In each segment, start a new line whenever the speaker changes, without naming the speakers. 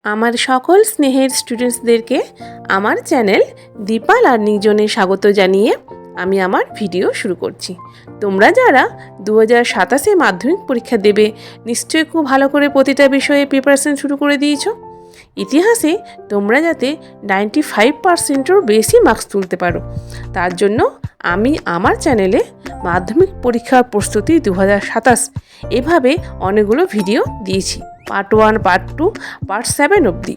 আমার সকল স্নেহের স্টুডেন্টসদেরকে আমার চ্যানেল দীপা লার্নিং জোনে স্বাগত জানিয়ে আমি আমার ভিডিও শুরু করছি। তোমরা যারা 2027 মাধ্যমিক পরীক্ষা দেবে নিশ্চয়ই খুব ভালো করে প্রতিটা বিষয়ে প্রিপারেশন শুরু করে দিয়েছো। ইতিহাসে তোমরা যাতে 95%-এরও বেশি মার্কস তুলতে পারো তার জন্য আমি আমার চ্যানেলে মাধ্যমিক পরীক্ষার প্রস্তুতি 2027 এভাবে অনেকগুলো ভিডিও দিয়েছি, পার্ট 1, পার্ট 2, পার্ট 7 অবধি।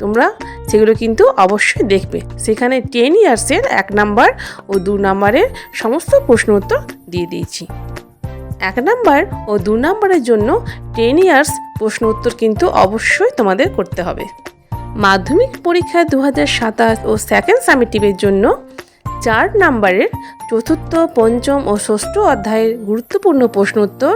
তোমরা সেগুলো কিন্তু অবশ্যই দেখবে। সেখানে 10 ইয়ার্সের 1 নাম্বার ও 2 নাম্বারের সমস্ত প্রশ্ন উত্তর দিয়ে দিয়েছি। 1 নাম্বার ও 2 নাম্বারের জন্য 10 ইয়ার্স প্রশ্ন উত্তর কিন্তু অবশ্যই তোমাদের করতে হবে। মাধ্যমিক পরীক্ষা 2027 ও সেকেন্ড সামেটিভের জন্য 4 নাম্বারের চতুর্থ, পঞ্চম ও ষষ্ঠ অধ্যায়ের গুরুত্বপূর্ণ প্রশ্ন উত্তর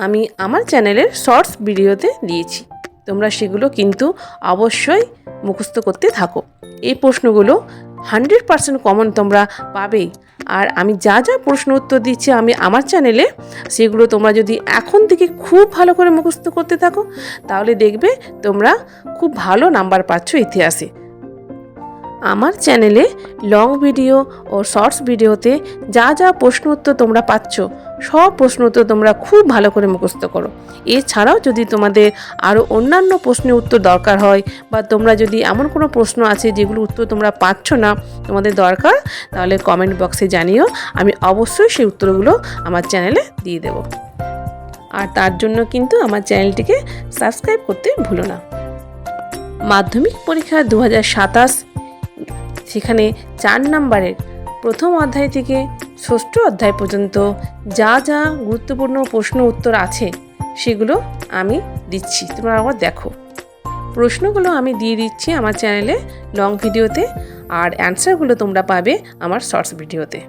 আমি আমার চ্যানেলের শর্টস ভিডিওতে দিয়েছি। তোমরা সেগুলো কিন্তু অবশ্যই মুখস্থ করতে থাকো। এই প্রশ্নগুলো 100% কমন তোমরা পাবেই। আর আমি যা যা প্রশ্ন উত্তর দিচ্ছি আমি আমার চ্যানেলে, সেগুলো তোমরা যদি এখন থেকে খুব ভালো করে মুখস্থ করতে থাকো তাহলে দেখবে তোমরা খুব ভালো নাম্বার পাচ্ছ ইতিহাসে। আমার চ্যানেলে লং ভিডিও ও শর্টস ভিডিওতে যা যা প্রশ্ন উত্তর তোমরা পাচ্ছ সব প্রশ্ন উত্তর তোমরা খুব ভালো করে মুখস্থ করো। এছাড়াও যদি তোমাদের আরও অন্যান্য প্রশ্নের উত্তর দরকার হয় বা তোমরা যদি এমন কোনো প্রশ্ন আছে যেগুলো উত্তর তোমরা পাচ্ছ না, তোমাদের দরকার, তাহলে কমেন্ট বক্সে জানিও। আমি অবশ্যই সেই উত্তরগুলো আমার চ্যানেলে দিয়ে দেব। আর তার জন্য কিন্তু আমার চ্যানেলটিকে সাবস্ক্রাইব করতে ভুলো না। মাধ্যমিক পরীক্ষা 2027 সেখানে 4 নাম্বারের প্রথম অধ্যায় থেকে ষষ্ঠ অধ্যায় পর্যন্ত যা যা গুরুত্বপূর্ণ প্রশ্ন উত্তর আছে সেগুলো আমি দিচ্ছি, তোমরা আবার দেখো। প্রশ্নগুলো আমি দিয়ে দিচ্ছি আমার চ্যানেলে লং ভিডিওতে, আর অ্যান্সারগুলো তোমরা পাবে আমার শর্টস ভিডিওতে।